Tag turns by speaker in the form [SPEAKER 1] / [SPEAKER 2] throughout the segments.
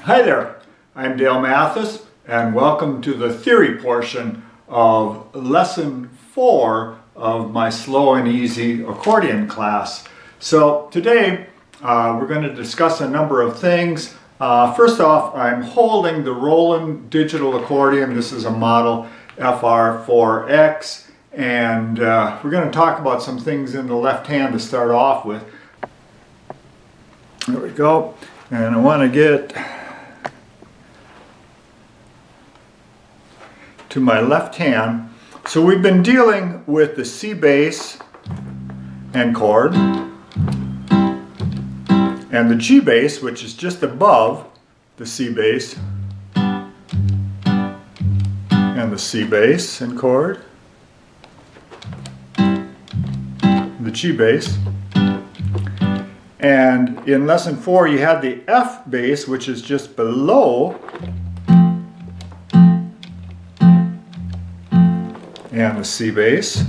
[SPEAKER 1] Hi there, I'm Dale Mathis and welcome to the theory portion of lesson 4 of my slow and easy accordion class. So today we're going to discuss a number of things. First off, I'm holding the Roland digital accordion. This is a model FR4X, and we're going to talk about some things in the left hand to start off with. There we go. And I want to get to my left hand. So we've been dealing with the C bass and chord and the G bass, which is just above the C bass and the C bass and chord, the G bass. And in lesson 4 you had the F bass, which is just below, and the C bass,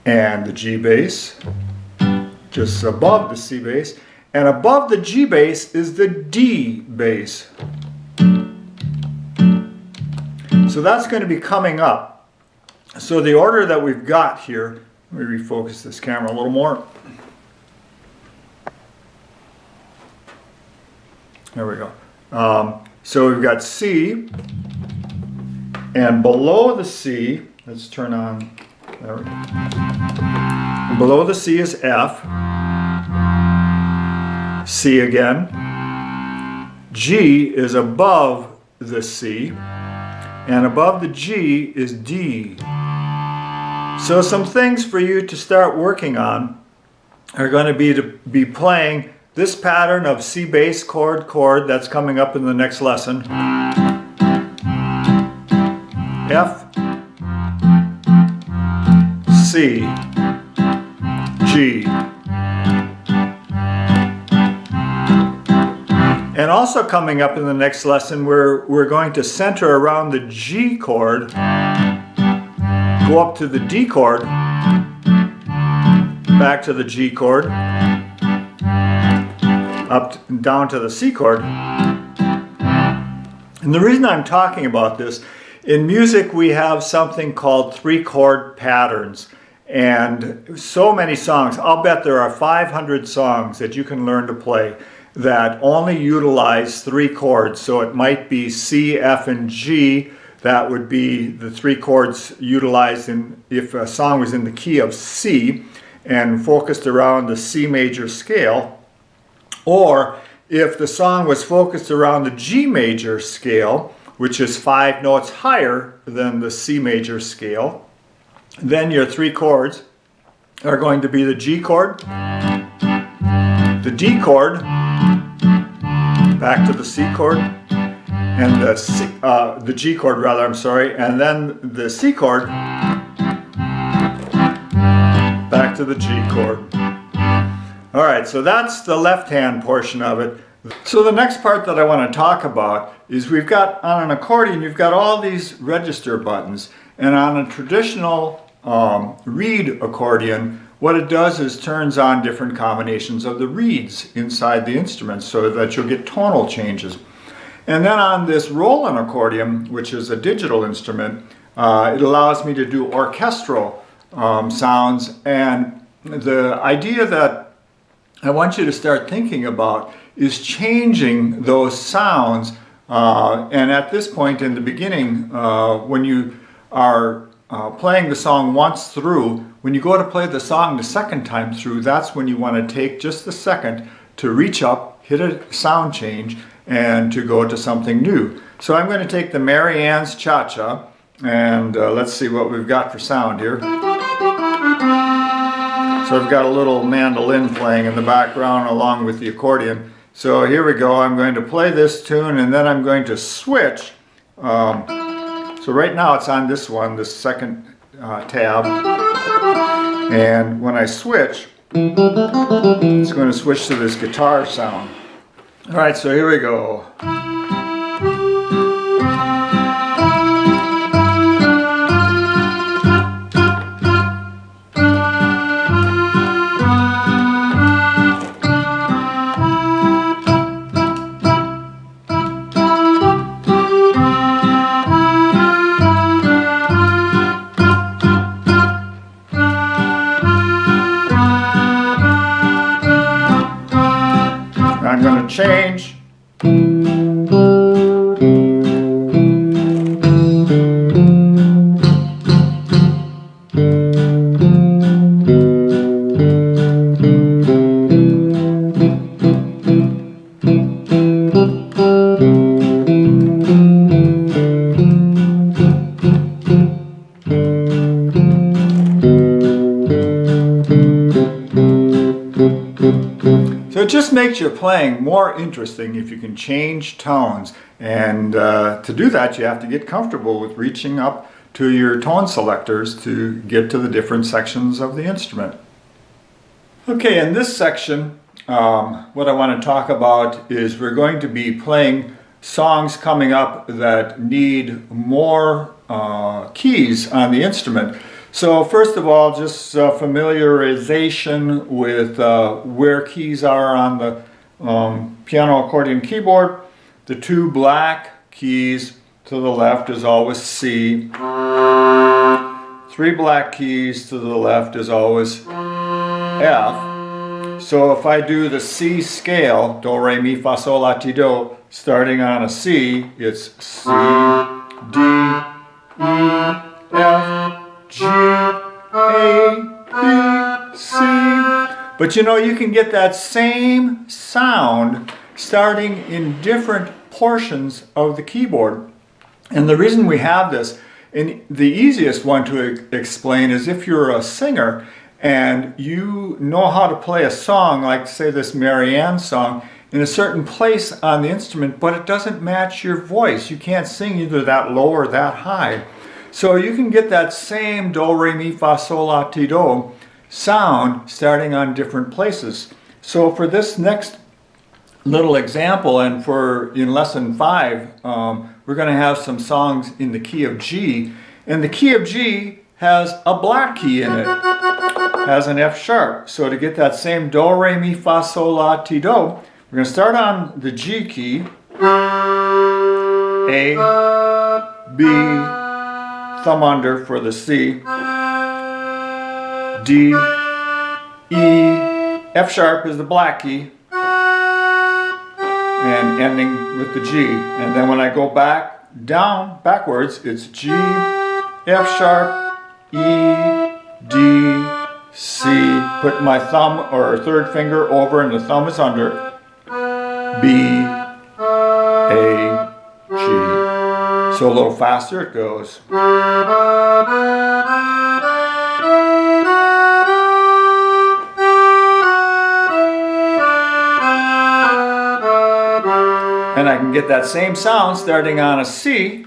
[SPEAKER 1] and the G bass, just above the C bass, and above the G bass is the D bass. So that's going to be coming up. So the order that we've got here, let me refocus this camera a little more. There we go. So we've got C, and below the C, let's turn on, there we go. Below the C is F, C again, G is above the C, and above the G is D. So some things for you to start working on are going to be playing this pattern of C bass chord chord that's coming up in the next lesson. F, C, G. And also coming up in the next lesson, we're going to center around the G chord, go up to the D chord, back to the G chord, up and down to the C chord. And the reason I'm talking about this, in music we have something called 3-chord patterns, and so many songs, I'll bet there are 500 songs that you can learn to play that only utilize 3 chords. So it might be C, F, and G. That would be the 3 chords utilized if a song was in the key of C and focused around the C major scale. Or if the song was focused around the G major scale, which is 5 notes higher than the C major scale, then your 3 chords are going to be the G chord, the D chord, back to the C chord, and the G chord rather, I'm sorry, and then the C chord, back to the G chord. All right, so that's the left-hand portion of it. So the next part that I want to talk about is we've got, on an accordion, you've got all these register buttons. And on a traditional reed accordion, what it does is turns on different combinations of the reeds inside the instrument so that you'll get tonal changes. And then on this Roland accordion, which is a digital instrument, it allows me to do orchestral sounds. And the idea that I want you to start thinking about is changing those sounds, and at this point in the beginning, when you are playing the song once through, when you go to play the song the second time through, that's when you want to take just a second to reach up, hit a sound change, and to go to something new. So I'm going to take the Mary Ann's Cha-Cha, and let's see what we've got for sound here. So I've got a little mandolin playing in the background along with the accordion. So here we go. I'm going to play this tune and then I'm going to switch. So right now it's on this one, this second tab. And when I switch, it's going to switch to this guitar sound. All right, so here we go. change. So it just makes your playing more interesting if you can change tones. And to do that, you have to get comfortable with reaching up to your tone selectors to get to the different sections of the instrument. Okay, in this section, what I want to talk about is we're going to be playing songs coming up that need more keys on the instrument. So first of all, just familiarization with where keys are on the piano accordion keyboard. The two black keys to the left is always C. Three black keys to the left is always F. So if I do the C scale, do, re, mi, fa, sol, la, ti, do, starting on a C, it's C, D, E, F, G, A, B, C. But you know, you can get that same sound starting in different portions of the keyboard. And the reason we have this, and the easiest one to explain, is if you're a singer and you know how to play a song, like say this Marianne song, in a certain place on the instrument, but it doesn't match your voice. You can't sing either that low or that high. So you can get that same do, re, mi, fa, sol, la, ti, do sound starting on different places. So for this next little example, and for in lesson 5, we're going to have some songs in the key of G. And the key of G has a black key in it, has an F sharp. So to get that same do, re, mi, fa, sol, la, ti, do, we're going to start on the G key, A, B, thumb under for the C, D, E, F sharp is the black key, and ending with the G. And then when I go backwards, it's G, F sharp, E, D, C, put my thumb or third finger over and the thumb is under, B, A, G. So a little faster it goes. And I can get that same sound starting on a C.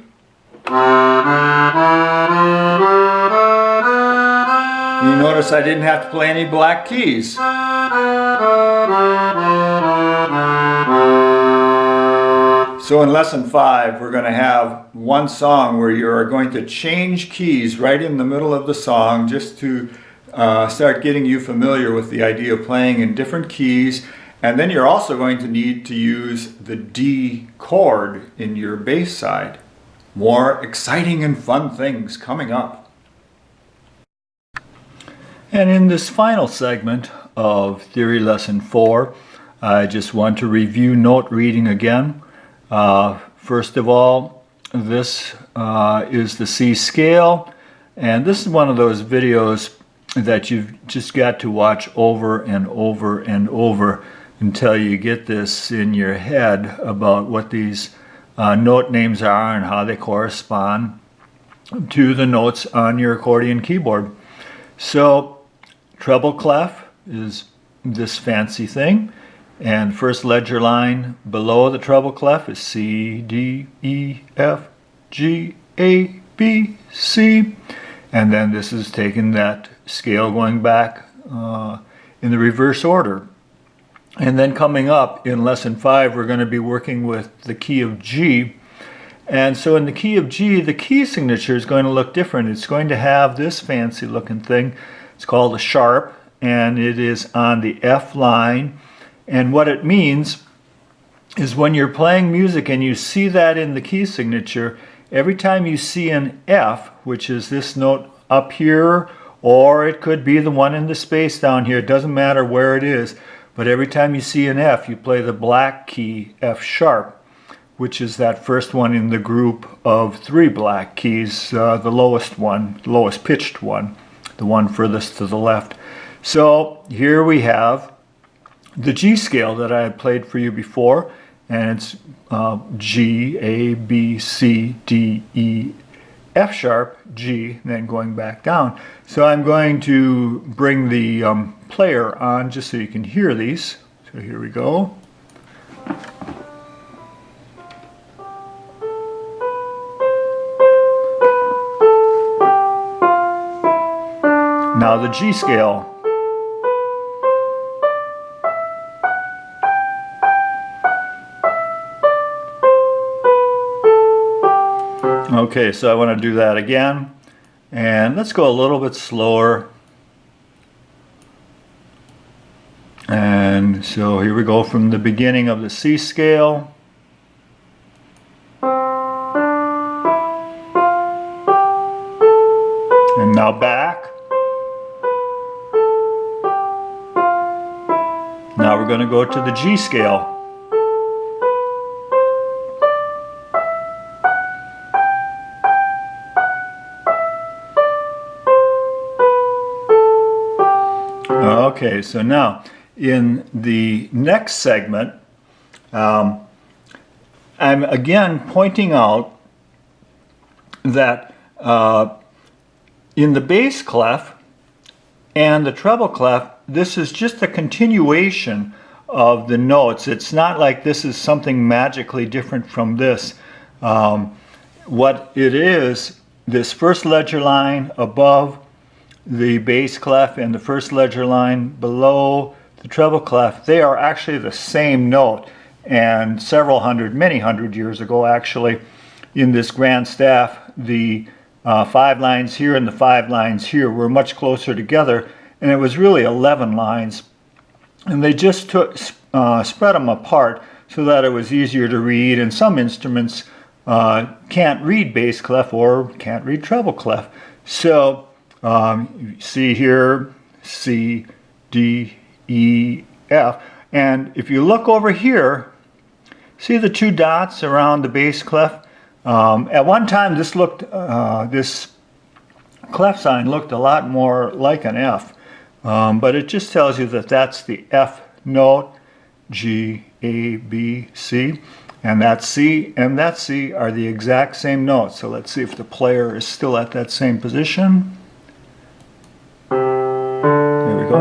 [SPEAKER 1] You notice I didn't have to play any black keys. So in lesson 5, we're going to have one song where you are going to change keys right in the middle of the song, just to start getting you familiar with the idea of playing in different keys. And then you're also going to need to use the D chord in your bass side. More exciting and fun things coming up. And in this final segment of Theory Lesson 4, I just want to review note reading again. First of all, this is the C scale, and this is one of those videos that you've just got to watch over and over and over until you get this in your head about what these note names are and how they correspond to the notes on your accordion keyboard. So treble clef is this fancy thing, and first ledger line below the treble clef is C, D, E, F, G, A, B, C, and then this is taking that scale going back in the reverse order. And then coming up in lesson 5, we're going to be working with the key of G. And so in the key of G, the key signature is going to look different. It's going to have this fancy looking thing. It's called a sharp, and it is on the F line. And what it means is when you're playing music and you see that in the key signature, every time you see an F, which is this note up here, or it could be the one in the space down here, it doesn't matter where it is, but every time you see an F, you play the black key F sharp, which is that first one in the group of 3 black keys, the lowest one, lowest pitched one, the one furthest to the left. So here we have the G scale that I had played for you before, and it's G, A, B, C, D, E, F sharp, G, then going back down. So I'm going to bring the player on just so you can hear these. So here we go. Now the G scale. Okay, so I want to do that again, and let's go a little bit slower. And so here we go from the beginning of the C scale. And now back. Now we're going to go to the G scale. Okay, so now in the next segment, I'm again pointing out that in the bass clef and the treble clef, this is just a continuation of the notes. It's not like this is something magically different from this. What it is, this first ledger line above the bass clef and the first ledger line below the treble clef, they are actually the same note. And several hundred, many hundred years ago actually, in this grand staff, the 5 lines here and the 5 lines here were much closer together, and it was really 11 lines. And they just spread them apart so that it was easier to read, and some instruments can't read bass clef or can't read treble clef. So you see here C, D, E, F, and if you look over here, see the 2 dots around the bass clef? At one time this looked, this clef sign looked a lot more like an F, but it just tells you that that's the F note, G, A, B, C, and that C and that C are the exact same notes. So let's see if the player is still at that same position. There we go.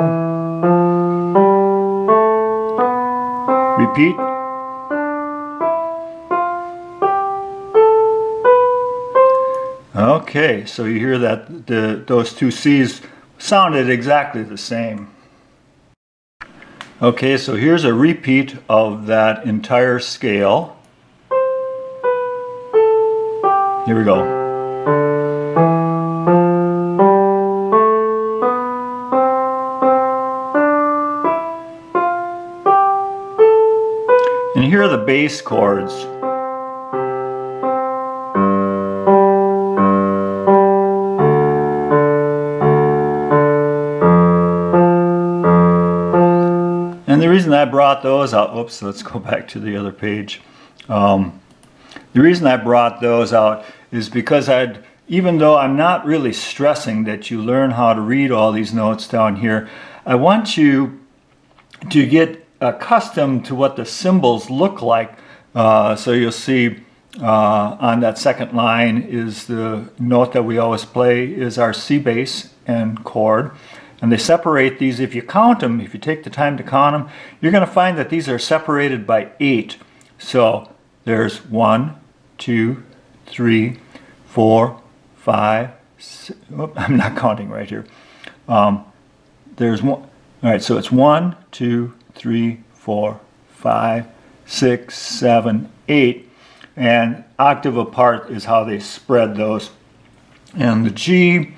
[SPEAKER 1] Repeat. Okay, so you hear that those 2 C's sounded exactly the same. Okay, so here's a repeat of that entire scale. Here we go. And here are the bass chords. And the reason I brought those out, oops, let's go back to the other page. The reason I brought those out is because even though I'm not really stressing that you learn how to read all these notes down here, I want you to get accustomed to what the symbols look like. So you'll see on that second line is the note that we always play is our C bass and chord. And they separate these, if you count them, if you take the time to count them, you're going to find that these are separated by 8. So there's 1, 2, 3, 4, 5, 6, I'm not counting right here. There's one, all right, so it's 1, 2, 3, 4, 5, 6, 7, 8. And octave apart is how they spread those. And the G,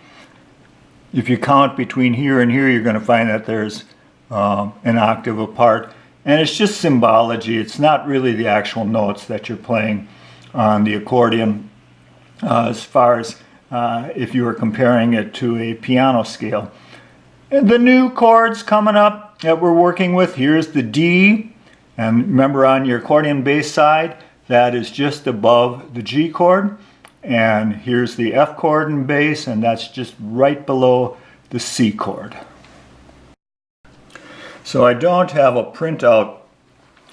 [SPEAKER 1] if you count between here and here, you're going to find that there's an octave apart. And it's just symbology. It's not really the actual notes that you're playing on the accordion as far as if you were comparing it to a piano scale. And the new chords coming up, that we're working with. Here's the D, and remember on your accordion bass side, that is just above the G chord. And here's the F chord in bass, and that's just right below the C chord. So I don't have a printout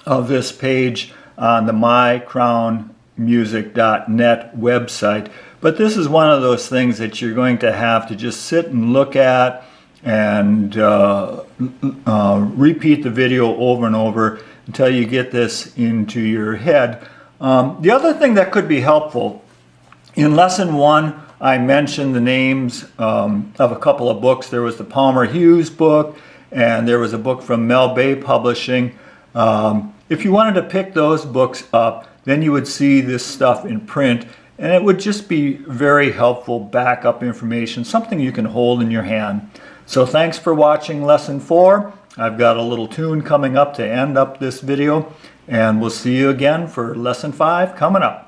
[SPEAKER 1] of this page on the mycrownmusic.net website, but this is one of those things that you're going to have to just sit and look at and repeat the video over and over until you get this into your head. The other thing that could be helpful, in lesson 1 I mentioned the names of a couple of books. There was the Palmer Hughes book, and there was a book from Mel Bay Publishing. If you wanted to pick those books up, then you would see this stuff in print, and it would just be very helpful backup information, something you can hold in your hand. So thanks for watching lesson 4. I've got a little tune coming up to end up this video, and we'll see you again for lesson 5 coming up.